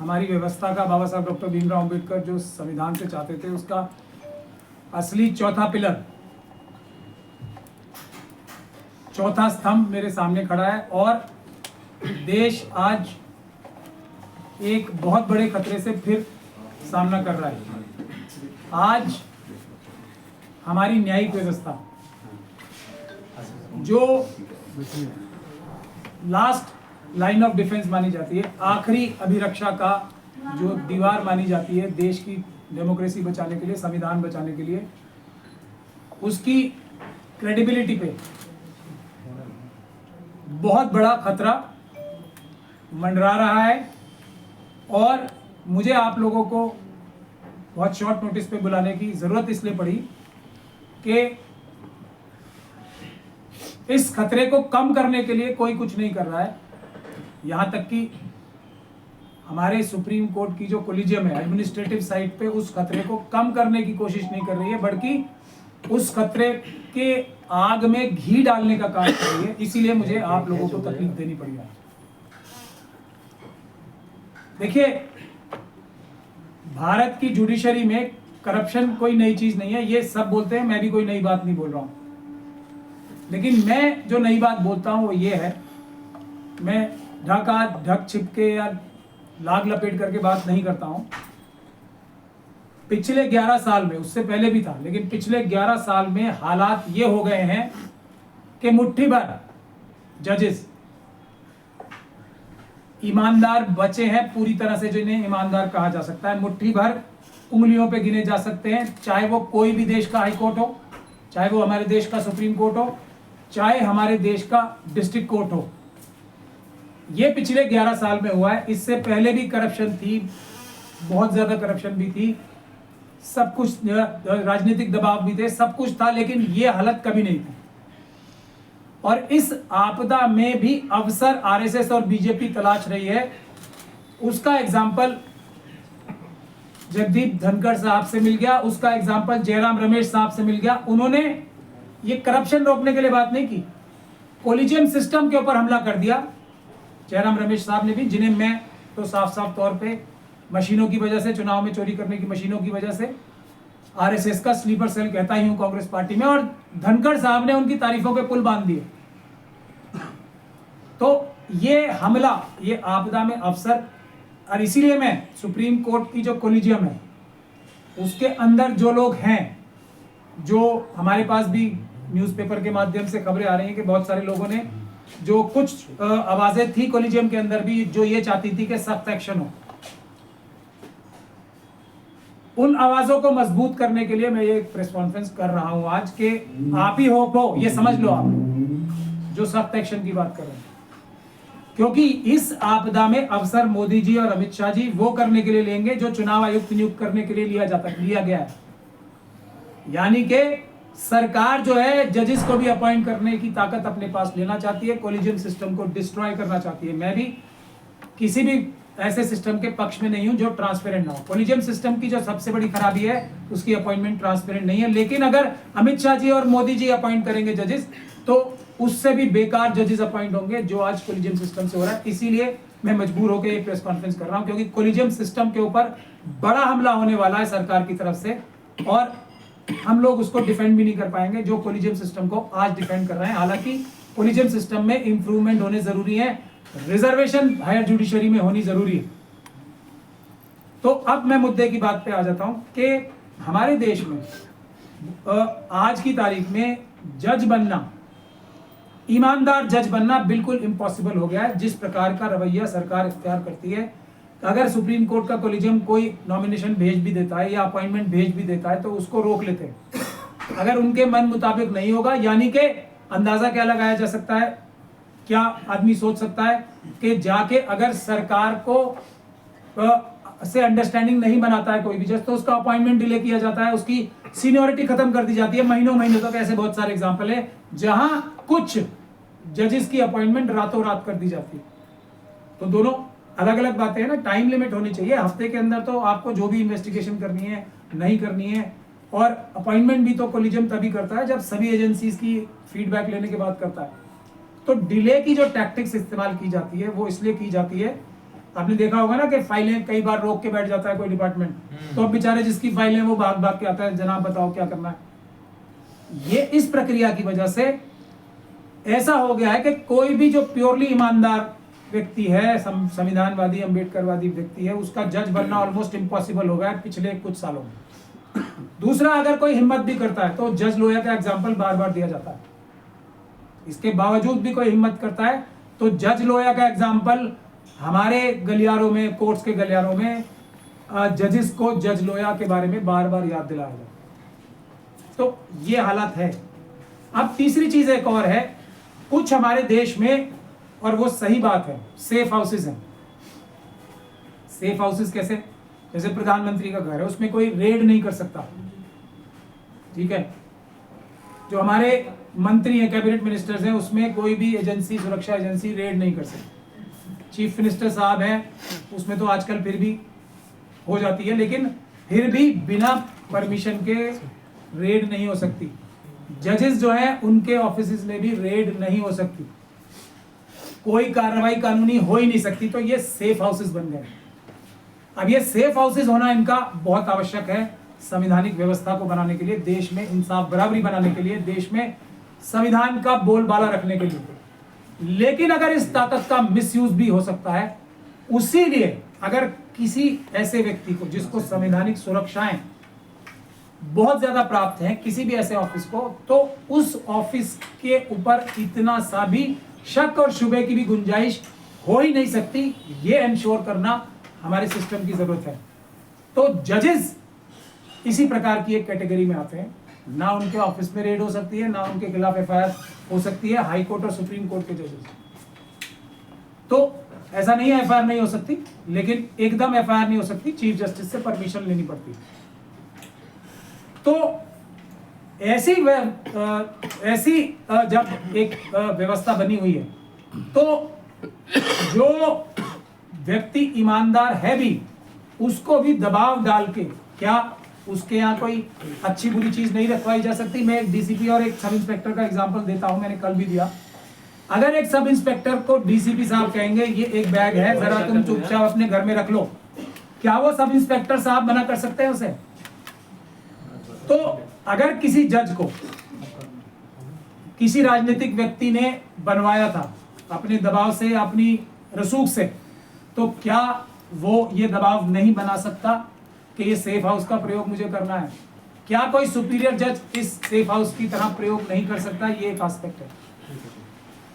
हमारी व्यवस्था का बाबा साहब डॉक्टर भीमराव अंबेडकर जो संविधान से चाहते थे, उसका असली चौथा पिलर, चौथा स्तंभ मेरे सामने खड़ा है। और देश आज एक बहुत बड़े खतरे से फिर सामना कर रहा है। आज हमारी न्यायिक व्यवस्था जो लास्ट लाइन ऑफ डिफेंस मानी जाती है, आखिरी अभिरक्षा का जो दीवार मानी जाती है देश की डेमोक्रेसी बचाने के लिए, संविधान बचाने के लिए, उसकी क्रेडिबिलिटी पे बहुत बड़ा खतरा मंडरा रहा है। और मुझे आप लोगों को बहुत शॉर्ट नोटिस पे बुलाने की ज़रूरत इसलिए पड़ी कि इस खतरे को कम करने के लिए कोई कुछ नहीं कर रहा है। यहाँ तक कि हमारे सुप्रीम कोर्ट की जो कोलिजियम है एडमिनिस्ट्रेटिव साइड पे, उस खतरे को कम करने की कोशिश नहीं कर रही है, बल्कि उस खतरे के आग में घी डालने का काम कर रही है। इसीलिए मुझे आप लोगों को तकलीफ देनी पड़ी है। देखिए, भारत की जुडिशरी में करप्शन कोई नई चीज नहीं है, ये सब बोलते हैं, मैं भी कोई नई बात नहीं बोल रहा हूं। लेकिन मैं जो नई बात बोलता हूं वो ये है, मैं ढक छिपके या लाग लपेट करके बात नहीं करता हूं। पिछले 11 साल में, उससे पहले भी था, लेकिन पिछले 11 साल में हालात ये हो गए हैं कि मुट्ठी भर जजेस ईमानदार बचे हैं पूरी तरह से, जिन्हें ईमानदार कहा जा सकता है। मुट्ठी भर उंगलियों पे गिने जा सकते हैं, चाहे वो कोई भी देश का हाई कोर्ट हो, चाहे वो हमारे देश का सुप्रीम कोर्ट हो, चाहे हमारे देश का डिस्ट्रिक्ट कोर्ट हो। ये पिछले 11 साल में हुआ है। इससे पहले भी करप्शन थी, बहुत ज्यादा करप्शन भी थी, सब कुछ, राजनीतिक दबाव भी थे, सब कुछ था, लेकिन ये हालत कभी नहीं थी। और इस आपदा में भी अवसर आरएसएस और बीजेपी तलाश रही है। उसका एग्जाम्पल जगदीप धनखड़ साहब से मिल गया, उसका एग्जाम्पल जयराम रमेश साहब से मिल गया। उन्होंने ये करप्शन रोकने के लिए बात नहीं की, कोलिजियम सिस्टम के ऊपर हमला कर दिया। जयराम रमेश साहब ने भी, जिन्हें मैं तो साफ साफ तौर पे मशीनों की वजह से, चुनाव में चोरी करने की मशीनों की वजह से आरएसएस का स्लीपर सेल कहता ही हूं कांग्रेस पार्टी में, और धनखड़ साहब ने उनकी तारीफों पे पुल बांध दिए। तो ये हमला, ये आपदा में अवसर, और इसीलिए मैं सुप्रीम कोर्ट की जो कोलिजियम है उसके अंदर जो लोग हैं, जो हमारे पास भी न्यूज़पेपर के माध्यम से खबरें आ रही हैं कि बहुत सारे लोगों ने, जो कुछ आवाजें थी कोलिजियम के अंदर भी जो ये चाहती थी कि सख्त एक्शन हो, उन आवाजों को मजबूत करने के लिए मैं ये प्रेस कॉन्फ्रेंस कर रहा हूं आज कि आप ही हो, ये समझ लो आप, जो सख्त एक्शन की बात कर रहे हैं। क्योंकि इस आपदा में अवसर मोदी जी और अमित शाह जी वो करने के लिए लेंगे जो चुनाव आयुक्त नियुक्त करने के लिए लिया गया है। यानी कि सरकार जो है जजेस को भी अपॉइंट करने की ताकत अपने पास लेना चाहती है, कोलिजियम सिस्टम को डिस्ट्रॉय करना चाहती है। मैं भी किसी भी ऐसे सिस्टम के पक्ष में नहीं हूं जो ट्रांसपेरेंट ना हो। कोलिजियम सिस्टम की जो सबसे बड़ी खराबी है, उसकी अपॉइंटमेंट ट्रांसपेरेंट नहीं है। लेकिन अगर अमित शाह जी और मोदी जी अपॉइंट करेंगे जजेस, तो उससे भी बेकार जजेस अपॉइंट होंगे, जो आज कोलिजियम सिस्टम से हो रहा है। इसीलिए मैं मजबूर होकर ये प्रेस कॉन्फ्रेंस कर रहा हूं, क्योंकि कोलिजियम सिस्टम के ऊपर बड़ा हमला होने वाला है सरकार की तरफ से, और हम लोग उसको डिफेंड भी नहीं कर पाएंगे जो कोलिजियम सिस्टम को आज डिफेंड कर रहे हैं। हालांकि कोलिजियम सिस्टम में इंप्रूवमेंट होने जरूरी है, रिजर्वेशन हायर जुडिशरी में होनी जरूरी है। तो अब मैं मुद्दे की बात पे आ जाता हूं कि हमारे देश में आज की तारीख में जज बनना, ईमानदार जज बनना बिल्कुल इम्पॉसिबल हो गया है। जिस प्रकार का रवैया सरकार इख्तियार करती है, अगर सुप्रीम कोर्ट का कोलिजियम कोई नॉमिनेशन भेज भी देता है या अपॉइंटमेंट भेज भी देता है तो उसको रोक लेते हैं। अगर उनके मन मुताबिक नहीं होगा, यानी कि अंदाजा क्या लगाया जा सकता है, क्या आदमी सोच सकता है कि जाके अगर सरकार को से अंडरस्टैंडिंग नहीं बनाता है कोई भी जज, तो उसका अपॉइंटमेंट डिले किया जाता है, उसकी सीनियरिटी खत्म कर दी जाती है महीनों तक। ऐसे बहुत सारे एग्जांपल है जहां कुछ जजेस की अपॉइंटमेंट रातों रात कर दी जाती है। तो दोनों अलग अलग बातें हैं ना, टाइम लिमिट होनी चाहिए। हफ्ते के अंदर तो आपको जो भी इन्वेस्टिगेशन करनी है नहीं करनी है, और अपॉइंटमेंट भी तो कोलिजियम तभी करता है जब सभी एजेंसीज की फीडबैक लेने के बाद करता है। तो डिले की जो टैक्टिक्स इस्तेमाल की जाती है वो इसलिए की जाती है आपने देखा होगा ना कि फाइलें कई बार रोक के बैठ जाता है कोई डिपार्टमेंट, तो अब बेचारे जिसकी फाइलें वो भाग भाग के आता है, जनाब बताओ क्या करना है। ये इस प्रक्रिया की वजह से ऐसा हो गया है कि कोई भी जो प्योरली ईमानदार व्यक्ति है, संविधानवादी अम्बेडकरवादी व्यक्ति है, उसका जज बनना ऑलमोस्ट इम्पॉसिबल हो गया है पिछले कुछ सालों में। दूसरा, अगर कोई हिम्मत भी करता है तो जज लोहिया का एग्जाम्पल बार बार दिया जाता है। इसके बावजूद भी कोई हिम्मत करता है तो जज लोहिया का एग्जाम्पल हमारे गलियारों में, कोर्ट्स के गलियारों में जजेस को जज लोहिया के बारे में बार बार याद दिलाया जाता। तो ये हालत है। अब तीसरी चीज एक और है, कुछ हमारे देश में, और वो सही बात है, सेफ हाउसेस हैं। सेफ हाउसेस कैसे? जैसे प्रधानमंत्री का घर है, उसमें कोई रेड नहीं कर सकता, ठीक है। जो हमारे मंत्री हैं, कैबिनेट मिनिस्टर्स हैं, उसमें कोई भी एजेंसी, सुरक्षा एजेंसी रेड नहीं कर सकती। चीफ मिनिस्टर साहब हैं, उसमें तो आजकल फिर भी हो जाती है, लेकिन फिर भी बिना परमिशन के रेड नहीं हो सकती। जजेस जो हैं उनके ऑफिस में भी रेड नहीं हो सकती, कोई कार्रवाई कानूनी हो ही नहीं सकती। तो ये सेफ हाउसेस बन गए। अब ये सेफ हाउसेस होना इनका बहुत आवश्यक है संवैधानिक व्यवस्था को बनाने के लिए, देश में इंसाफ बराबरी बनाने के लिए, देश में संविधान का बोलबाला रखने के लिए। लेकिन अगर इस ताकत का मिसयूज भी हो सकता है, उसीलिए अगर किसी ऐसे व्यक्ति को जिसको संवैधानिक सुरक्षाएं बहुत ज्यादा प्राप्त हैं, किसी भी ऐसे ऑफिस को, तो उस ऑफिस के ऊपर इतना सा भी शक और शुबे की भी गुंजाइश हो ही नहीं सकती। ये इंश्योर करना हमारे सिस्टम की जरूरत है। तो जजेस इसी प्रकार की एक कैटेगरी में आते हैं। ना उनके ऑफिस में रेड हो सकती है, ना उनके खिलाफ एफआईआर हो सकती है। हाई कोर्ट और सुप्रीम कोर्ट के जजेस, तो ऐसा नहीं है एफआईआर नहीं हो सकती, लेकिन एकदम एफआईआर नहीं हो सकती, चीफ जस्टिस से परमिशन लेनी पड़ती। तो ऐसी जब एक व्यवस्था बनी हुई है, तो जो व्यक्ति ईमानदार है भी, उसको भी दबाव डाल के, क्या उसके यहाँ कोई अच्छी बुरी चीज नहीं रखवाई जा सकती? मैं एक डीसीपी और एक सब इंस्पेक्टर का एग्जांपल देता हूं, मैंने कल भी दिया। अगर एक सब इंस्पेक्टर को डीसीपी साहब कहेंगे ये एक बैग है, जरा तुम चुपचाप अपने घर में रख लो, क्या वो सब इंस्पेक्टर साहब मना कर सकते हैं उसे? तो अगर किसी जज को किसी राजनीतिक व्यक्ति ने बनवाया था अपने दबाव से, अपनी रसूख से, तो क्या वो ये दबाव नहीं बना सकता कि ये सेफ हाउस का प्रयोग मुझे करना है? क्या कोई सुपीरियर जज इस सेफ हाउस की तरह प्रयोग नहीं कर सकता? ये एक एस्पेक्ट है।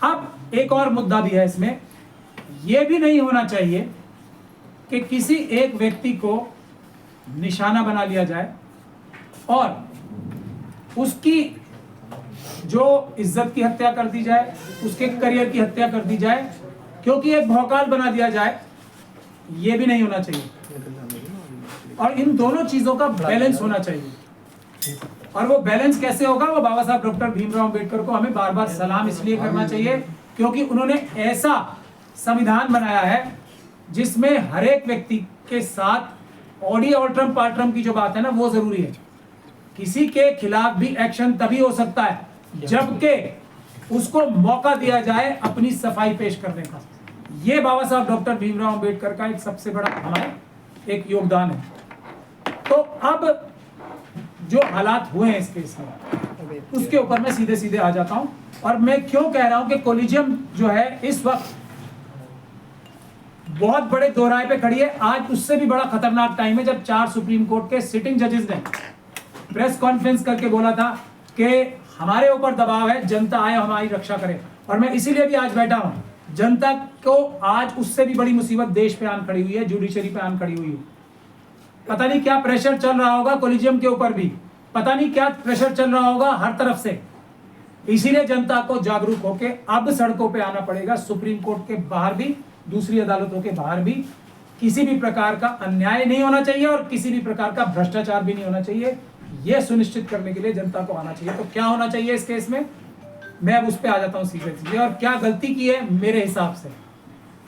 अब एक और मुद्दा भी है इसमें, यह भी नहीं होना चाहिए कि किसी एक व्यक्ति को निशाना बना लिया जाए और उसकी जो इज्जत की हत्या कर दी जाए, उसके करियर की हत्या कर दी जाए, क्योंकि एक भौकाल बना दिया जाए। ये भी नहीं होना चाहिए। और इन दोनों चीजों का बैलेंस होना चाहिए। और वो बैलेंस कैसे होगा? वो बाबा साहब डॉक्टर भीमराव अंबेडकर को हमें बार बार सलाम इसलिए करना चाहिए क्योंकि उन्होंने ऐसा संविधान बनाया है जिसमें हर एक व्यक्ति के साथ ऑडी ऑल्ट्रम पाल्ट्रम की जो बात है ना, वो जरूरी है। किसी के खिलाफ भी एक्शन तभी हो सकता है जबकि उसको मौका दिया जाए अपनी सफाई पेश करने का। ये बाबा साहब डॉक्टर भीमराव अंबेडकर का एक सबसे बड़ा हमारे एक योगदान है। तो अब जो हालात हुए हैं इस केस में, उसके ऊपर मैं सीधे सीधे आ जाता हूं। और मैं क्यों कह रहा हूं कि कोलिजियम जो है इस वक्त बहुत बड़े दोहराए पे खड़ी है। आज उससे भी बड़ा खतरनाक टाइम है जब 4 सुप्रीम कोर्ट के सिटिंग जजेस ने प्रेस कॉन्फ्रेंस करके बोला था कि हमारे ऊपर दबाव है, जनता आए हमारी रक्षा करे। और मैं इसीलिए भी आज बैठा हूं। जनता को आज उससे भी बड़ी मुसीबत देश पे आन खड़ी हुई है, जुडिशरी पे आन खड़ी हुई है। पता नहीं क्या प्रेशर चल रहा होगा कोलिजियम के ऊपर भी, पता नहीं क्या प्रेशर चल रहा होगा हर तरफ से। इसीलिए जनता को जागरूक होके अब सड़कों पे आना पड़ेगा। सुप्रीम कोर्ट के बाहर भी, दूसरी अदालतों के बाहर भी किसी भी प्रकार का अन्याय नहीं होना चाहिए और किसी भी प्रकार का भ्रष्टाचार भी नहीं होना चाहिए। यह सुनिश्चित करने के लिए जनता को आना चाहिए। तो क्या होना चाहिए इस केस में, मैं अब उस पर आ जाता हूं सीधे सीधे। और क्या गलती की है मेरे हिसाब से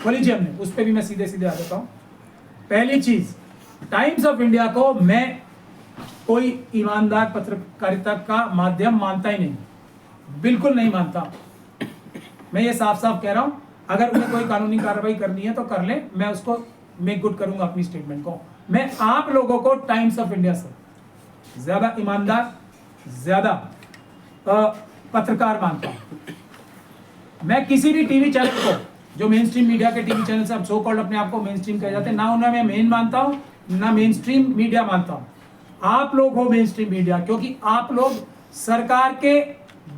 कोलिजियम ने, उस पर भी मैं सीधे सीधे आ जाता हूं। पहली चीज, टाइम्स ऑफ इंडिया को मैं कोई ईमानदार पत्रकारिता का माध्यम मानता ही नहीं, बिल्कुल नहीं मानता। मैं ये साफ साफ कह रहा हूं। अगर उन्हें कोई कानूनी कार्रवाई करनी है तो कर ले, मैं उसको मेक गुड करूंगा अपनी स्टेटमेंट को। मैं आप लोगों को टाइम्स ऑफ इंडिया से ज्यादा ईमानदार, ज्यादा पत्रकार मानता हूं। मैं किसी भी टीवी चैनल को, जो मेन स्ट्रीम मीडिया के टीवी चैनल से अब सो कॉल्ड अपने आप को मेन स्ट्रीम कहे जाते हैं, ना उन्हें मैं मेन मानता हूं, ना मेन स्ट्रीम मीडिया मानता हूं। आप लोग हो मेन स्ट्रीम मीडिया, क्योंकि आप लोग सरकार के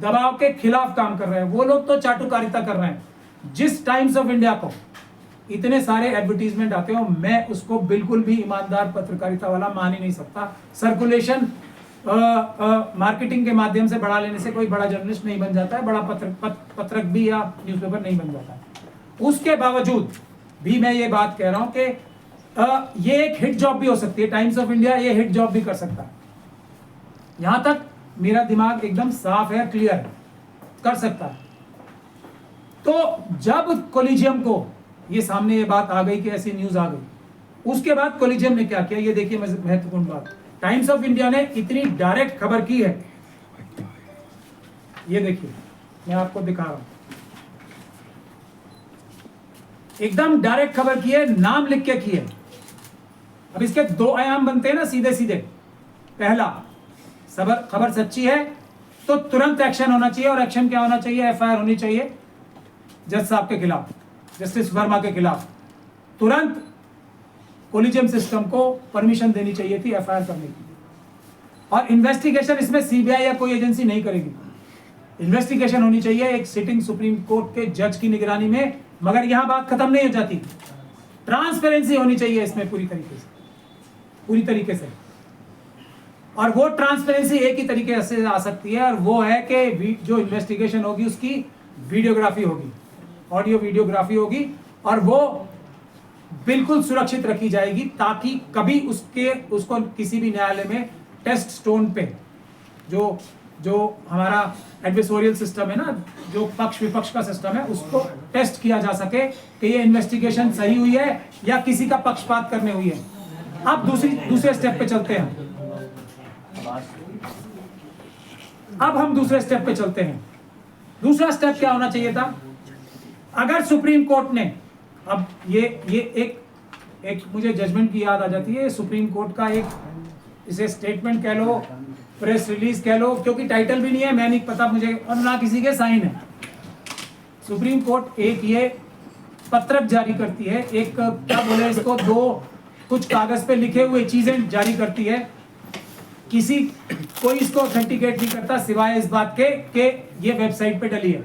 दबाव के खिलाफ काम कर रहे हैं। वो लोग तो चाटुकारिता कर रहे हैं। जिस टाइम्स ऑफ इंडिया को इतने सारे एडवर्टीजमेंट आते हो, मैं उसको बिल्कुल भी ईमानदार पत्रकारिता वाला मान ही नहीं सकता। सर्कुलेशन मार्केटिंग के माध्यम से बढ़ा लेने से कोई बड़ा जर्नलिस्ट नहीं बन जाता है, बड़ा पत्रक भी या न्यूज़पेपर नहीं बन जाता। उसके बावजूद भी मैं ये बात कह रहा हूं कि ये एक हिट जॉब भी हो सकती है। टाइम्स ऑफ इंडिया ये हिट जॉब भी कर सकता है। यहां तक मेरा दिमाग एकदम साफ है, क्लियर है, कर सकता है। तो जब कोलिजियम को ये सामने ये बात आ गई कि ऐसी न्यूज आ गई, उसके बाद कोलिजियम ने क्या किया, ये देखिए महत्वपूर्ण बात। टाइम्स ऑफ इंडिया ने इतनी डायरेक्ट खबर की है, ये देखिए मैं आपको दिखा रहा हूं, एकदम डायरेक्ट खबर की है, नाम लिख के की है। अब इसके दो आयाम बनते हैं ना सीधे सीधे। पहला, खबर सच्ची है तो तुरंत एक्शन होना चाहिए, और एक्शन क्या होना चाहिए, एफआईआर होनी चाहिए जज साहब के खिलाफ, जस्टिस वर्मा के खिलाफ। तुरंत कोलिजियम सिस्टम को परमिशन देनी चाहिए थी एफआईआर करने की, और इन्वेस्टिगेशन इसमें सीबीआई या कोई एजेंसी नहीं करेगी। इन्वेस्टिगेशन होनी चाहिए एक सिटिंग सुप्रीम कोर्ट के जज की निगरानी में। मगर यहां बात खत्म नहीं हो जाती, ट्रांसपेरेंसी होनी चाहिए इसमें पूरी तरीके से। और वो ट्रांसपेरेंसी एक ही तरीके से आ सकती है, और वो है कि जो इन्वेस्टिगेशन होगी उसकी वीडियोग्राफी होगी, ऑडियो वीडियोग्राफी होगी, और वो बिल्कुल सुरक्षित रखी जाएगी, ताकि कभी उसको किसी भी न्यायालय में टेस्ट स्टोन पे जो हमारा एडवर्सोरियल सिस्टम है ना, जो पक्ष विपक्ष का सिस्टम है, उसको टेस्ट किया जा सके कि ये इन्वेस्टिगेशन सही हुई है या किसी का पक्षपात करने हुई है। अब दूसरे स्टेप पे चलते हैं। अब हम दूसरे स्टेप पे चलते हैं। दूसरा स्टेप क्या होना चाहिए था? अगर सुप्रीम कोर्ट ने, अब ये एक मुझे जजमेंट की याद आ जाती है, सुप्रीम कोर्ट का एक, इसे स्टेटमेंट कह लो, प्रेस रिलीज कह लो, क्योंकि टाइटल भी नहीं है, मैं नहीं पता मुझे, और ना किसी के साइन है। सुप्रीम कोर्ट एक ये पत्रक जारी करती है, एक क्या बोले इसको, दो कुछ कागज पे लिखे हुए चीजें जारी करती है। कोई इसको ऑथेंटिकेट नहीं करता सिवाय इस बात के कि ये वेबसाइट पे डली है।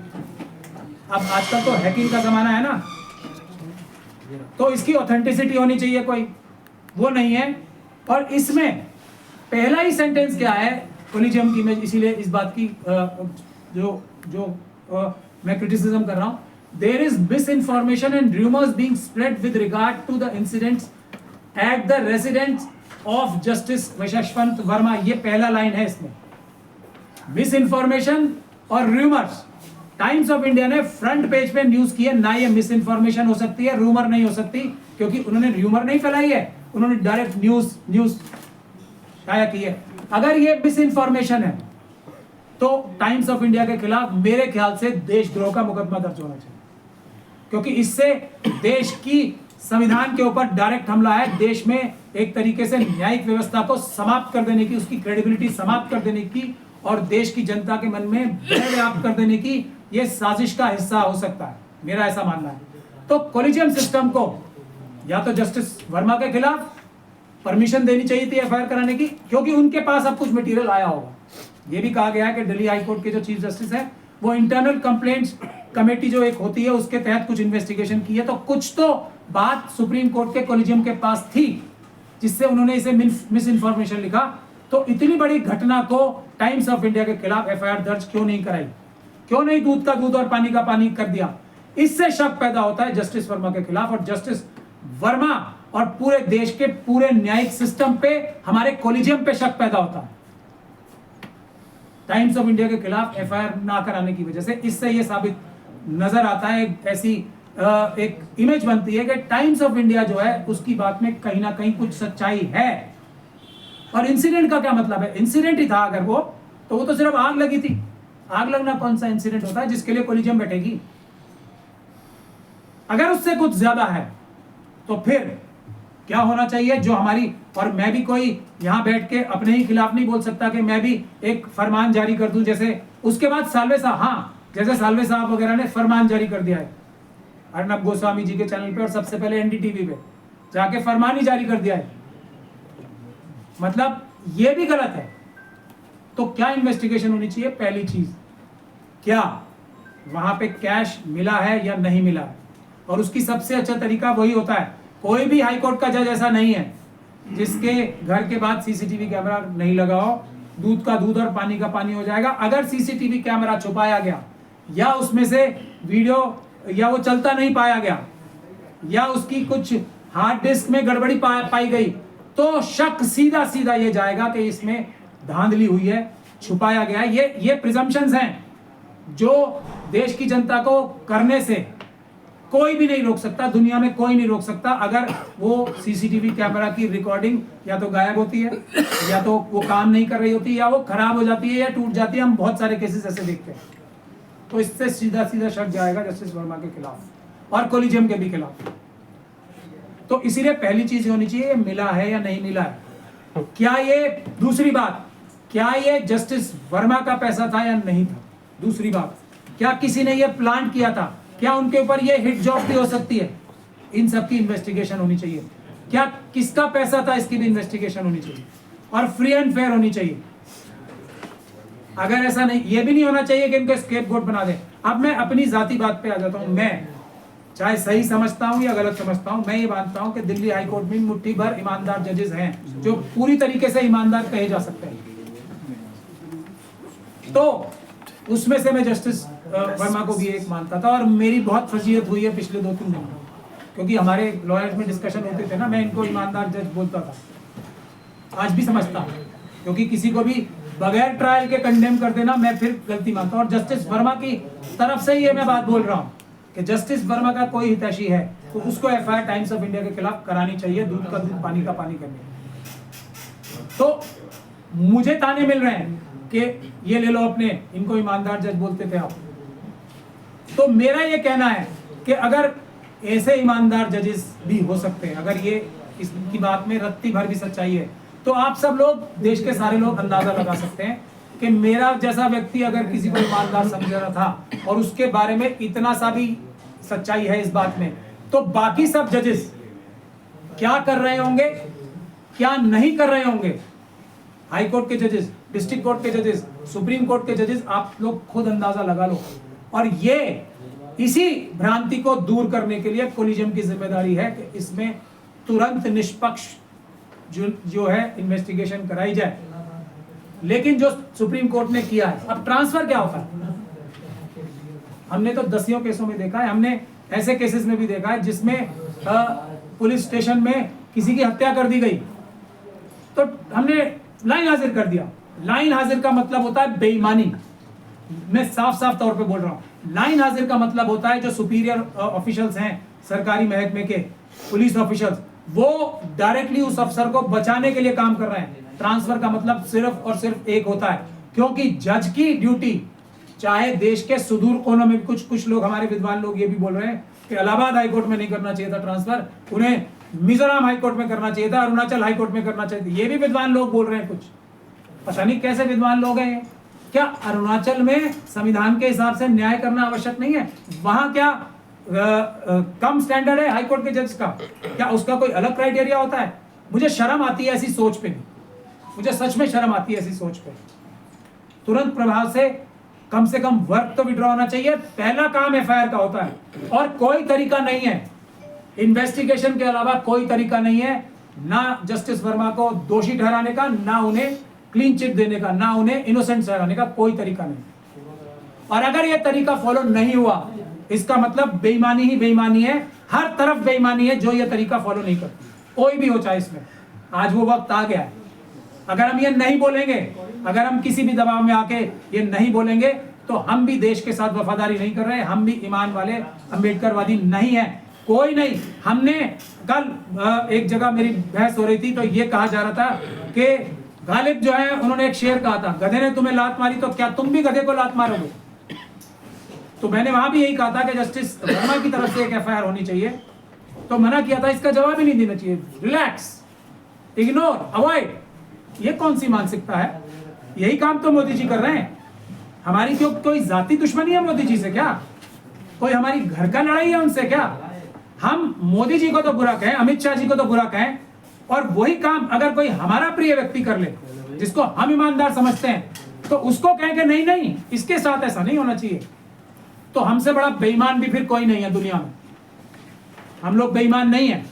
अब आजकल तो हैकिंग का जमाना है ना, तो इसकी ऑथेंटिसिटी होनी चाहिए कोई, वो नहीं है। और इसमें पहला ही सेंटेंस क्या है कोलिजियम की, मैं इसीलिए इस बात की मैं क्रिटिसिज्म कर रहा हूं, there is misinformation and rumours being spread with regard to the incidents at the residence of Justice Yashwant Varma. ये पहला लाइन है इसमें, मिस इन्फॉर्मेशन और रूमर्स। टाइम्स ऑफ इंडिया ने फ्रंट पेज पे न्यूज की है, ना ये मिस इन्फॉर्मेशन हो सकती है, रूमर नहीं हो सकती, क्योंकि उन्होंने रूमर नहीं फैलाई है, उन्होंने डायरेक्ट न्यूज शाया की है। अगर ये मिस इन्फॉर्मेशन है तो टाइम्स ऑफ इंडिया के खिलाफ मेरे ख्याल से देशद्रोह का मुकदमा दर्ज होना चाहिए, क्योंकि इससे देश की संविधान के ऊपर डायरेक्ट हमला है। देश में एक तरीके से न्यायिक व्यवस्था को समाप्त कर देने की, उसकी क्रेडिबिलिटी समाप्त कर देने की, और देश की जनता के मन में भय व्याप्त कर देने की ये साजिश का हिस्सा हो सकता है, मेरा ऐसा मानना है। तो कोलिजियम सिस्टम को या तो जस्टिस वर्मा के खिलाफ परमिशन देनी चाहिए थी एफआईआर कराने की, क्योंकि उनके पास अब कुछ मटेरियल आया होगा। ये भी कहा गया है कि दिल्ली हाई कोर्ट के जो चीफ जस्टिस है, वो इंटरनल कंप्लेंट्स कमेटी जो एक होती है उसके तहत कुछ इन्वेस्टिगेशन की है, तो कुछ तो बात सुप्रीम कोर्ट के कोलिजियम के पास थी जिससे उन्होंने इसे मिस इन्फॉर्मेशन लिखा। तो इतनी बड़ी घटना को टाइम्स ऑफ इंडिया के खिलाफ एफआईआर दर्ज क्यों नहीं कराई, क्यों नहीं दूध का दूध और पानी का पानी कर दिया? इससे शक पैदा होता है जस्टिस वर्मा के खिलाफ, और जस्टिस वर्मा और पूरे देश के पूरे न्यायिक सिस्टम पे, हमारे कोलिजियम पे शक पैदा होता है टाइम्स ऑफ इंडिया के खिलाफ एफआईआर ना कराने की वजह से। इससे यह साबित नजर आता है, ऐसी एक इमेज बनती है कि टाइम्स ऑफ इंडिया जो है उसकी बात में कहीं ना कहीं कुछ सच्चाई है। और इंसिडेंट का क्या मतलब है? इंसिडेंट ही था अगर वो तो सिर्फ आग लगी थी। आग लगना कौन सा इंसिडेंट होता है जिसके लिए कोलिजियम बैठेगी? अगर उससे कुछ ज्यादा है तो फिर क्या होना चाहिए, जो हमारी, और मैं भी कोई यहां बैठ के अपने ही खिलाफ नहीं बोल सकता कि मैं भी एक फरमान जारी कर दूं, जैसे उसके बाद साल्वे साहब, हाँ जैसे साल्वे साहब वगैरह ने फरमान जारी कर दिया है अर्नब गोस्वामी जी के चैनल पे और सबसे पहले एनडीटीवी पे जाके फरमान ही जारी कर दिया है, मतलब ये भी गलत है। तो क्या इन्वेस्टिगेशन होनी चाहिए? पहली चीज, क्या वहां पे कैश मिला है या नहीं मिला है, और उसकी सबसे अच्छा तरीका वही होता है, कोई भी हाईकोर्ट का जज ऐसा नहीं है जिसके घर के बाद सीसीटीवी कैमरा नहीं लगाओ, दूध का दूध और पानी का पानी हो जाएगा। अगर सीसीटीवी कैमरा छुपाया गया या उसमें से वीडियो या वो चलता नहीं पाया गया या उसकी कुछ हार्ड डिस्क में गड़बड़ी पाई गई, तो शक सीधा सीधा ये जाएगा कि इसमें धांधली हुई है, छुपाया गया है। ये प्रिजम्पशंस हैं जो देश की जनता को करने से कोई भी नहीं रोक सकता, दुनिया में कोई नहीं रोक सकता। अगर वो सीसीटीवी कैमरा की रिकॉर्डिंग या तो गायब होती है या तो वो काम नहीं कर रही होती या वो खराब हो जाती है या टूट जाती है, हम बहुत सारे केसेस ऐसे देखते हैं। तो इससे सीधा सीधा शक जाएगा जस्टिस वर्मा के खिलाफ और कोलिजियम के भी खिलाफ। तो इसीलिए पहली चीज होनी चाहिए, मिला है या नहीं मिला है। क्या ये, दूसरी बात, क्या ये जस्टिस वर्मा का पैसा था या नहीं था? दूसरी बात, क्या किसी ने ये प्लान किया था? क्या उनके ऊपर ये हिट जॉब भी हो सकती है? इन सब की इन्वेस्टिगेशन होनी चाहिए। क्या किसका पैसा था, इसकी भी इन्वेस्टिगेशन होनी चाहिए और फ्री एंड फेयर होनी चाहिए। अगर ऐसा नहीं, ये भी नहीं होना चाहिए कि इनको स्केपगोट बना दे। अब मैं अपनी जाती बात पे आ जाता हूं, मैं चाहे सही समझता हूं या गलत समझता हूं, मैं ये मानता हूं कि दिल्ली हाईकोर्ट में मुट्ठी भर ईमानदार जजेस हैं जो पूरी तरीके से ईमानदार कहे जा सकते हैं। तो उसमें से मैं जस्टिस वर्मा को भी एक मानता था और मेरी बहुत फजीहत हुई है पिछले 2-3 दिन में, क्योंकि हमारे लॉयर्स में डिस्कशन होते थे ना, मैं इनको ईमानदार जज बोलता था, आज भी समझता हूं, क्योंकि किसी को भी बगैर ट्रायल के कंडेम कर देना मैं फिर गलती मानता हूं। और जस्टिस वर्मा की तरफ से ये मैं बात बोल रहा हूं कि जस्टिस वर्मा का कोई हितैषी है तो उसको एफआईआर टाइम्स ऑफ इंडिया के खिलाफ करानी चाहिए, दूध का दूध पानी का पानी करने। तो मुझे ताने मिल रहे हैं कि ये ले लो अपने, इनको ईमानदार जज बोलते थे आप। तो मेरा ये कहना है कि अगर ऐसे ईमानदार जजेस भी हो सकते हैं, अगर ये इसकी बात में रत्ती भर भी सच्चाई है, तो आप सब लोग, देश के सारे लोग अंदाजा लगा सकते हैं कि मेरा जैसा व्यक्ति अगर किसी को ईमानदार समझ रहा था और उसके बारे में इतना सा भी सच्चाई है इस बात में, तो बाकी सब जजेस क्या कर रहे होंगे, क्या नहीं कर रहे होंगे। हाई कोर्ट के जजेस, डिस्ट्रिक्ट कोर्ट के जजेस, सुप्रीम कोर्ट के जजेस, आप लोग खुद अंदाजा लगा लो। और ये इसी भ्रांति को दूर करने के लिए कोलिजियम की जिम्मेदारी है कि इसमें तुरंत निष्पक्ष जो है इन्वेस्टिगेशन कराई जाए। लेकिन जो सुप्रीम कोर्ट ने किया है, अब ट्रांसफर क्या होता है, हमने तो दसियों केसों में देखा है, हमने ऐसे केसेस में भी देखा है जिसमें पुलिस स्टेशन में किसी की हत्या कर दी गई तो हमने लाइन हाजिर कर दिया। लाइन हाजिर का मतलब होता है बेईमानी, मैं साफ साफ तौर पे बोल रहा हूं। लाइन हाजिर का मतलब होता है जो सुपीरियर ऑफिशियल्स हैं सरकारी महकमे के, पुलिस ऑफिशियल्स, वो डायरेक्टली उस अफसर को बचाने के लिए काम कर रहे हैं। ट्रांसफर का मतलब सिर्फ और सिर्फ एक होता है, क्योंकि जज की ड्यूटी, चाहे देश के सुदूर कोनों में, कुछ लोग, हमारे विद्वान लोग ये भी बोल रहे हैं कि इलाहाबाद हाईकोर्ट में नहीं करना चाहिए था ट्रांसफर, उन्हें मिजोरम हाईकोर्ट में करना चाहिए था, अरुणाचल हाईकोर्ट में करना चाहिए था, ये भी विद्वान लोग बोल रहे हैं। कुछ पता नहीं कैसे विद्वान लोग हैं। क्या अरुणाचल में संविधान के हिसाब से न्याय करना आवश्यक नहीं है? वहां क्या कम स्टैंडर्ड है हाईकोर्ट के जज का? क्या उसका कोई अलग क्राइटेरिया होता है? मुझे शर्म आती है ऐसी सोच पे, मुझे सच में शर्म आती है ऐसी सोच पे। तुरंत प्रभाव से कम वर्क तो विड्रॉ होना चाहिए। पहला काम एफआईआर का होता है और कोई तरीका नहीं है, इन्वेस्टिगेशन के अलावा कोई तरीका नहीं है, ना जस्टिस वर्मा को दोषी ठहराने का, ना उन्हें क्लीन चिट देने का, ना उन्हें इनोसेंट ठहराने का, कोई तरीका नहीं। और अगर यह तरीका फॉलो नहीं हुआ, इसका मतलब बेईमानी ही बेईमानी है, हर तरफ बेईमानी है जो यह तरीका फॉलो नहीं करती, कोई भी हो चाहे इसमें। आज वो वक्त आ गया है। अगर हम ये नहीं बोलेंगे, अगर हम किसी भी दबाव में आके ये नहीं बोलेंगे, तो हम भी देश के साथ वफादारी नहीं कर रहे, हम भी ईमान वाले अम्बेडकरवादी नहीं है। कोई नहीं। हमने कल एक जगह मेरी बहस हो रही थी तो ये कहा जा रहा था कि गालिब जो है, उन्होंने एक शेर कहा था, गधे ने तुम्हें लात मारी तो क्या तुम भी गधे को लात मारोगे? तो मैंने वहां भी यही कहा था कि जस्टिस वर्मा की तरफ से एक एफआईआर होनी चाहिए, तो मना किया था, इसका जवाब ही नहीं देना चाहिए, रिलैक्स, इग्नोर, अवॉइड। ये कौन सी मानसिकता है? यही काम तो मोदी जी कर रहे हैं। हमारी क्यों कोई जाति दुश्मनी है मोदी जी से क्या? कोई हमारी घर का लड़ाई है उनसे क्या? हम मोदी जी को तो बुरा कहें, अमित शाह जी को तो बुरा कहें, और वही काम अगर कोई हमारा प्रिय व्यक्ति कर ले जिसको हम ईमानदार समझते हैं, तो उसको कहें कि नहीं नहीं इसके साथ ऐसा नहीं होना चाहिए। तो हमसे बड़ा बेईमान भी फिर कोई नहीं है दुनिया में। हम लोग बेईमान नहीं है।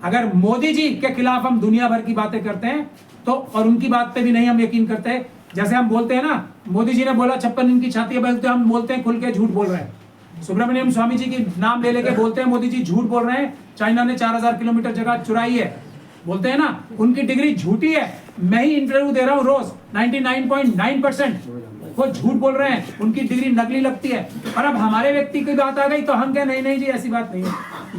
अगर मोदी जी के खिलाफ हम दुनिया भर की बातें करते हैं तो, और उनकी बात पे भी नहीं हम यकीन करते, जैसे हम बोलते हैं ना, मोदी जी ने बोला 56 इंच की छाती है, तो हम बोलते हैं खुल के झूठ बोल रहे हैं। सुब्रमण्यम स्वामी जी की नाम ले लेके बोलते हैं मोदी जी झूठ बोल रहे हैं, चाइना ने 4000 किलोमीटर जगह चुराई है, बोलते हैं ना, उनकी डिग्री झूठी है। मैं ही इंटरव्यू दे रहा हूं रोज, 99.9% वो झूठ बोल रहे हैं, उनकी डिग्री नकली लगती है। और अब हमारे व्यक्ति की बात आ गई तो हम क्या, नहीं नहीं जी ऐसी बात नहीं है।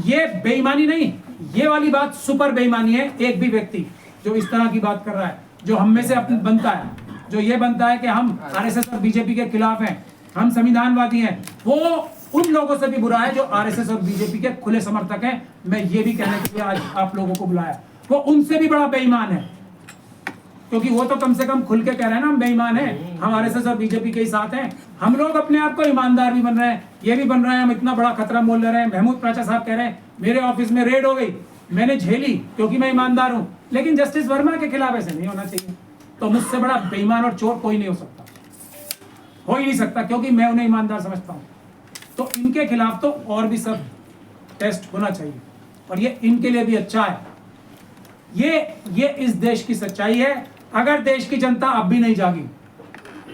ये बेईमानी नहीं, ये वाली बात सुपर बेईमानी है। एक भी व्यक्ति जो इस तरह की बात कर रहा है, जो हम में से अपने बनता है, जो ये बनता है कि हम आरएसएस और बीजेपी के खिलाफ हैं, हम संविधानवादी हैं, वो उन लोगों से भी बुरा है जो आरएसएस और बीजेपी के खुले समर्थक हैं। मैं ये भी कहने के लिए आज आप लोगों को बुलाया, वो उनसे भी बड़ा बेईमान है, क्योंकि वो तो कम से कम खुल के कह रहे हैं ना हम बेईमान हैं, हम आरएसएस और बीजेपी के ही साथ हैं। हम लोग अपने आप को ईमानदार भी बन रहे हैं, ये भी बन रहे हैं, हम इतना बड़ा खतरा मोल ले रहे हैं। महमूद प्राचा साहब कह रहे हैं मेरे ऑफिस में रेड हो गई, मैंने झेली क्योंकि मैं ईमानदार हूं, लेकिन जस्टिस वर्मा के खिलाफ ऐसे नहीं होना चाहिए। तो मुझसे बड़ा बेईमान और चोर कोई नहीं हो सकता, हो ही नहीं सकता, क्योंकि मैं उन्हें ईमानदार समझता हूं। तो इनके खिलाफ तो और भी सब टेस्ट होना चाहिए, और ये इनके लिए भी अच्छा है। ये इस देश की सच्चाई है। अगर देश की जनता अब भी नहीं जागी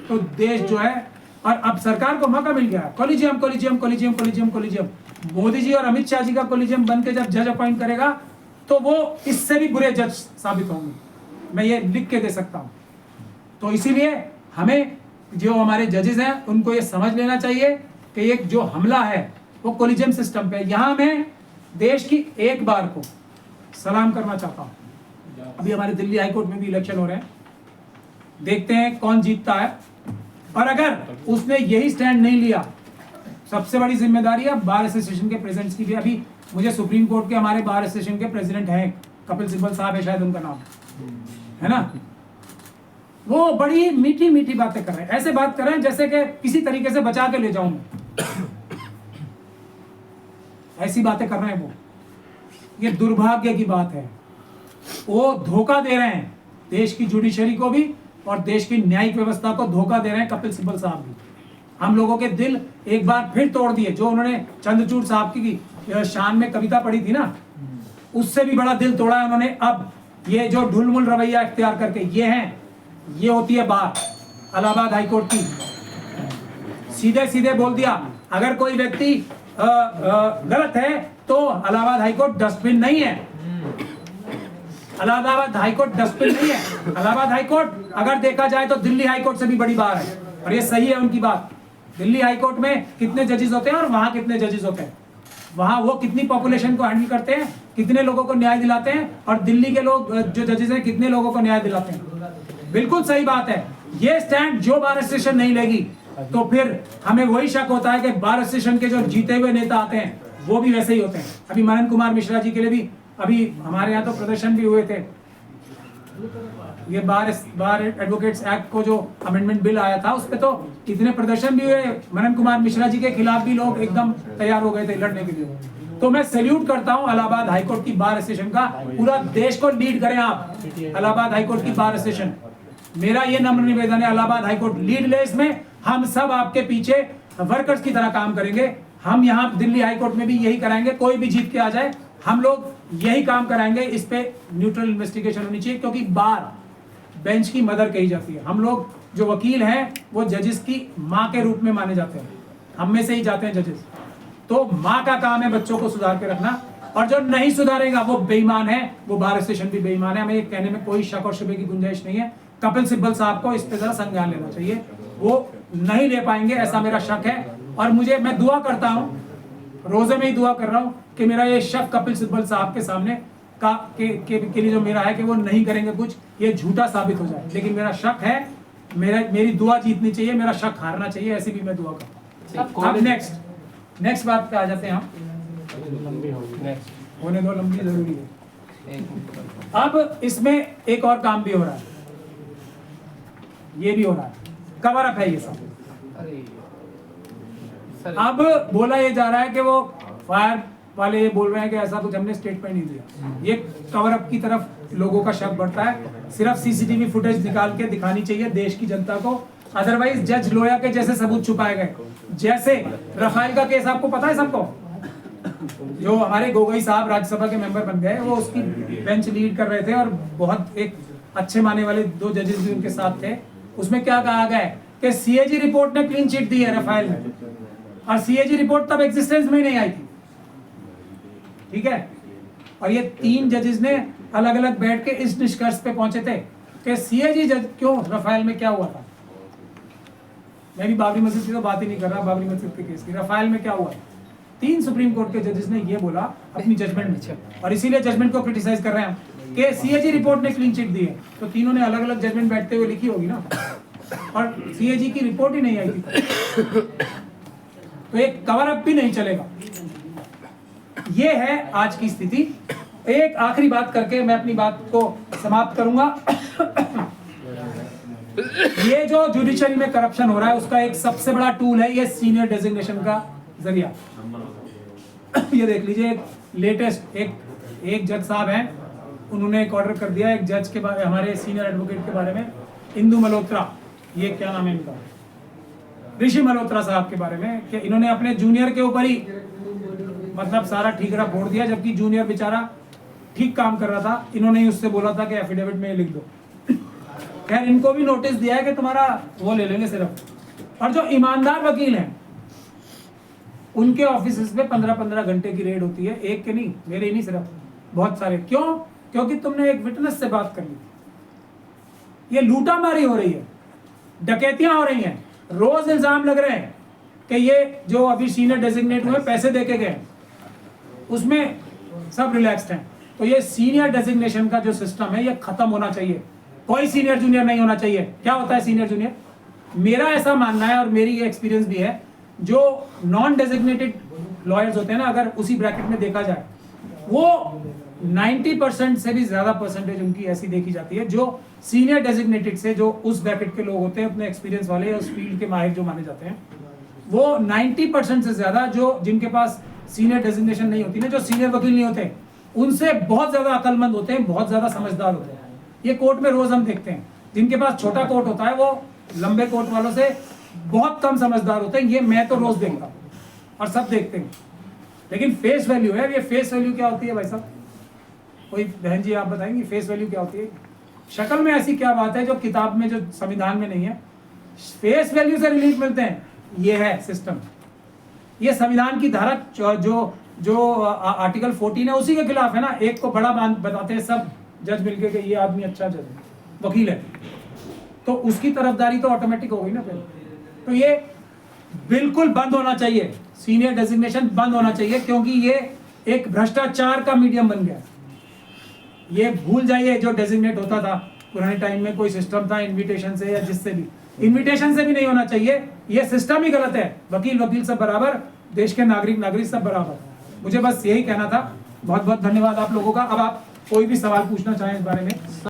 तो देश जो है, और अब सरकार को मौका मिल गया, collegium collegium collegium collegium collegium, Modi ji और अमित शाह जी का कोलिजियम बन के जब जज अपॉइंट करेगा तो वो इससे भी बुरे जज साबित होंगे, मैं ये लिख के दे सकता हूं। तो इसीलिए हमें जो हमारे जजेस हैं उनको ये समझ लेना चाहिए कि एक जो हमला है वो कोलिजियम सिस्टम पे। यहां मैं देश की एक बार को सलाम करना चाहता हूं। अभी हमारे दिल्ली हाईकोर्ट में भी इलेक्शन हो रहे हैं, देखते हैं कौन जीतता है। और अगर उसने यही स्टैंड नहीं लिया, सबसे बड़ी जिम्मेदारी है बार एसोसिएशन के प्रेसिडेंट की भी। अभी मुझे सुप्रीम कोर्ट के हमारे बार एसोसिएशन के प्रेसिडेंट हैं, कपिल सिब्बल साहब है शायद उनका नाम, है ना, वो बड़ी मीठी मीठी बातें कर रहे हैं, ऐसे बात कर रहे हैं जैसे कि किसी तरीके से बचा के ले जाऊं मैं, ऐसी बातें कर रहे हैं वो। ये दुर्भाग्य की बात है, वो धोखा दे रहे हैं देश की जुडिशरी को भी और देश की न्यायिक व्यवस्था को धोखा दे रहे हैं कपिल सिब्बल साहब भी। हम लोगों के दिल एक बार फिर तोड़ दिए। जो उन्होंने चंद्रचूड़ साहब की शान में कविता पढ़ी थी ना, उससे भी बड़ा दिल तोड़ा है उन्होंने। अब ये जो ढुलमुल रवैया इख्तियार करके ये होती है बात इलाहाबाद हाईकोर्ट की। सीधे सीधे बोल दिया, अगर कोई व्यक्ति गलत है तो इलाहाबाद हाईकोर्ट डस्टबिन नहीं है। इलाहाबाद हाईकोर्ट डस्टबिन नहीं है। इलाहाबाद हाईकोर्ट अगर देखा जाए तो दिल्ली हाईकोर्ट से भी बड़ी बार है, और ये सही है उनकी बात। दिल्ली हाईकोर्ट में कितने जजेस होते हैं और वहां कितने जजेस होते हैं, वहां वो कितनी पॉपुलेशन को हैंडल करते हैं, कितने लोगों को न्याय दिलाते हैं, और दिल्ली के लोग जो जजेस हैं कितने लोगों को न्याय दिलाते हैं। बिल्कुल सही बात है। ये स्टैंड जो बार एसोसिएशन नहीं लेगी तो फिर हमें वही शक होता है कि बार एसोसिएशन के जो जीते हुए नेता आते हैं वो भी वैसे ही होते हैं। अभी मनन कुमार मिश्रा जी के लिए भी अभी हमारे यहाँ तो प्रदर्शन भी हुए थे। ये बार एडवोकेट्स एक्ट को जो अमेंडमेंट बिल आया था उस पे तो इतने प्रदर्शन भी हुए, मनन कुमार मिश्रा जी के खिलाफ भी लोग एकदम तैयार हो गए थे लड़ने के लिए। तो मैं सैल्यूट करता हूं इलाहाबाद हाईकोर्ट की बार एसोसिएशन का। पूरा देश को लीड करें आप, इलाहाबाद हाईकोर्ट की बार एसोसिएशन। मेरा ये नम्र निवेदन है, इलाहाबाद हाईकोर्ट लीड ले इसमें। हम सब आपके पीछे वर्कर्स की तरह काम करेंगे। हम यहाँ दिल्ली हाईकोर्ट में भी यही कराएंगे, कोई भी जीत के आ जाए हम लोग यही काम कराएंगे। इस पे न्यूट्रल इन्वेस्टिगेशन होनी चाहिए, क्योंकि बार बेंच की मदर कही जाती है। हम लोग जो वकील हैं वो जजेस की माँ के रूप में माने जाते हैं, हम में से ही जाते हैं जजेस। तो माँ का काम है बच्चों को सुधार के रखना, और जो नहीं सुधारेगा वो बेईमान है, वो बार एसोसिएशन भी बेईमान है। हमें ये कहने में कोई शक और शुबे की गुंजाइश नहीं है। कपिल सिब्बल साहब को इस पे जरा संज्ञान लेना चाहिए, वो नहीं ले पाएंगे ऐसा मेरा शक है। और मैं दुआ करता हूँ, रोजे में ही दुआ कर रहा हूँ कि मेरा ये शक कपिल सिब्बल साहब के सामने के लिए जो मेरा है कि वो नहीं करेंगे कुछ, ये झूठा साबित हो जाए। लेकिन मेरा शक है, मेरी दुआ जीतनी चाहिए, मेरा शक हारना चाहिए, ऐसी भी मैं दुआ करता हूँ। अब नेक्स्ट बात पे आ जाते हैं हम। होने दो, लंबी जरूरी है। अब इसमें एक और काम भी हो रहा है, ये भी हो रहा है, कवर अप है ये सब। अब बोला ये जा रहा है कि वो फायर वाले ये बोल रहे हैं कि ऐसा कुछ हमने स्टेटमेंट नहीं दिया। ये कवर अप की तरफ लोगों का शक बढ़ता है। सिर्फ सीसीटीवी फुटेज निकाल के दिखानी चाहिए देश की जनता को, अदरवाइज जज लोया के जैसे सबूत छुपाए गए। जैसे रफाइल का केस आपको पता है सबको, जो हमारे गोगोई साहब राज्यसभा के मेंबर बन गए, वो उसकी बेंच लीड कर रहे थे और बहुत एक अच्छे माने वाले 2 जजेस भी उनके साथ थे। उसमें क्या कहा गया है कि सीएजी रिपोर्ट ने क्लीन चिट दी है रफाइल में, और सीएजी रिपोर्ट तब एग्जिस्टेंस में ही नहीं आई थी, ठीक है। और ये 3 जजेस ने अलग अलग बैठ के इस निष्कर्ष पे पहुंचे थे कि सीएजी जज क्यों रफाइल में क्या हुआ था। मैं भी बाबरी मस्जिद की तो बात ही नहीं कर रहा, बाबरी मस्जिद के केस की, रफाइल में क्या हुआ। 3 सुप्रीम कोर्ट के जजेस ने ये बोला अपनी जजमेंट में, और इसीलिए जजमेंट को क्रिटिसाइज कर रहे हैं कि सीएजी रिपोर्ट ने क्लीन चिट दी है। तो तीनों ने अलग अलग जजमेंट बैठते हुए लिखी होगी ना, और सीएजी की रिपोर्ट ही नहीं आई थी, तो एक कवर अप भी नहीं चलेगा। ये है आज की स्थिति। एक आखिरी बात करके मैं अपनी बात को समाप्त करूंगा। ये जो जुडिशरी में करप्शन हो रहा है उसका एक सबसे बड़ा टूल है ये सीनियर डेजिग्नेशन का जरिया। ये देख लीजिए, लेटेस्ट एक जज साहब हैं, उन्होंने एक ऑर्डर कर दिया एक जज के बारे, हमारे सीनियर एडवोकेट के बारे में, इंदु मल्होत्रा, ये क्या नाम है इनका, ऋषि मल्होत्रा साहब के बारे में, कि इन्होंने अपने जूनियर के ऊपर ही मतलब सारा ठीकरा फोड़ दिया, जबकि जूनियर बेचारा ठीक काम कर रहा था। इन्होंने ही उससे बोला था कि एफिडेविट में लिख दो। खैर इनको भी नोटिस दिया है कि तुम्हारा वो ले लेंगे सिर्फ। और जो ईमानदार वकील हैं उनके ऑफिस में 15-15 घंटे की रेड होती है, एक के नहीं, मेरे ही नहीं, सिर्फ बहुत सारे। क्यों? क्योंकि तुमने एक विटनेस से बात कर ली। ये लूटामारी हो रही है, डकैतियां हो रही हैं, रोज इल्जाम लग रहे हैं कि ये जो अभी सीनियर डेजिग्नेट हुए पैसे देके गए, उसमें सब रिलैक्स्ड हैं। तो ये सीनियर डेजिग्नेशन का जो सिस्टम है ये खत्म होना चाहिए। कोई सीनियर जूनियर नहीं होना चाहिए। क्या होता है सीनियर जूनियर? मेरा ऐसा मानना है और मेरी ये एक्सपीरियंस भी है, जो नॉन डेजिग्नेटेड लॉयर्स होते हैं ना, अगर उसी ब्रैकेट में देखा जाए, वो 90% से भी ज्यादा परसेंटेज उनकी ऐसी देखी जाती है जो सीनियर डेजिग्नेटेड से, जो उस ब्रैकेट के लोग होते हैं, अपने एक्सपीरियंस वाले, उस फील्ड के माहिर जो माने जाते हैं, वो 90% से ज्यादा जो जिनके पास सीनियर डेजिग्नेशन नहीं होती ना, जो सीनियर वकील नहीं होते, उनसे बहुत ज्यादा अक्लमंद होते हैं, बहुत ज्यादा समझदार होते हैं। ये कोर्ट में रोज हम देखते हैं, जिनके पास छोटा कोर्ट होता है वो लंबे कोर्ट वालों से बहुत कम समझदार होते हैं। ये मैं तो रोज देखता हूँ और सब देखते हैं। लेकिन फेस वैल्यू है, ये फेस वैल्यू क्या होती है भाई साहब? कोई बहन जी आप बताएंगे फेस वैल्यू क्या होती है? शक्ल में ऐसी क्या बात है जो किताब में, जो संविधान में नहीं है? फेस वैल्यू से रिलीफ मिलते हैं, ये है सिस्टम। ये संविधान की धारा जो आर्टिकल 14 है उसी के खिलाफ है ना। एक को बड़ा बताते हैं सब जज मिलके कि ये आदमी अच्छा जज है, वकील है, तो उसकी तरफदारी तो ऑटोमेटिक हो गई ना फिर। तो ये बिल्कुल बंद होना चाहिए, सीनियर डेजिग्नेशन बंद होना चाहिए, क्योंकि ये एक भ्रष्टाचार का मीडियम बन गया। ये भूल जाइए जो डेजिग्नेट होता था पुराने टाइम में, कोई सिस्टम था इनविटेशन से या जिससे भी, इनविटेशन से भी नहीं होना चाहिए। ये सिस्टम ही गलत है। वकील सब बराबर, देश के नागरिक सब बराबर। मुझे बस यही कहना था। बहुत बहुत धन्यवाद आप लोगों का। अब आप कोई भी सवाल पूछना चाहें इस बारे में।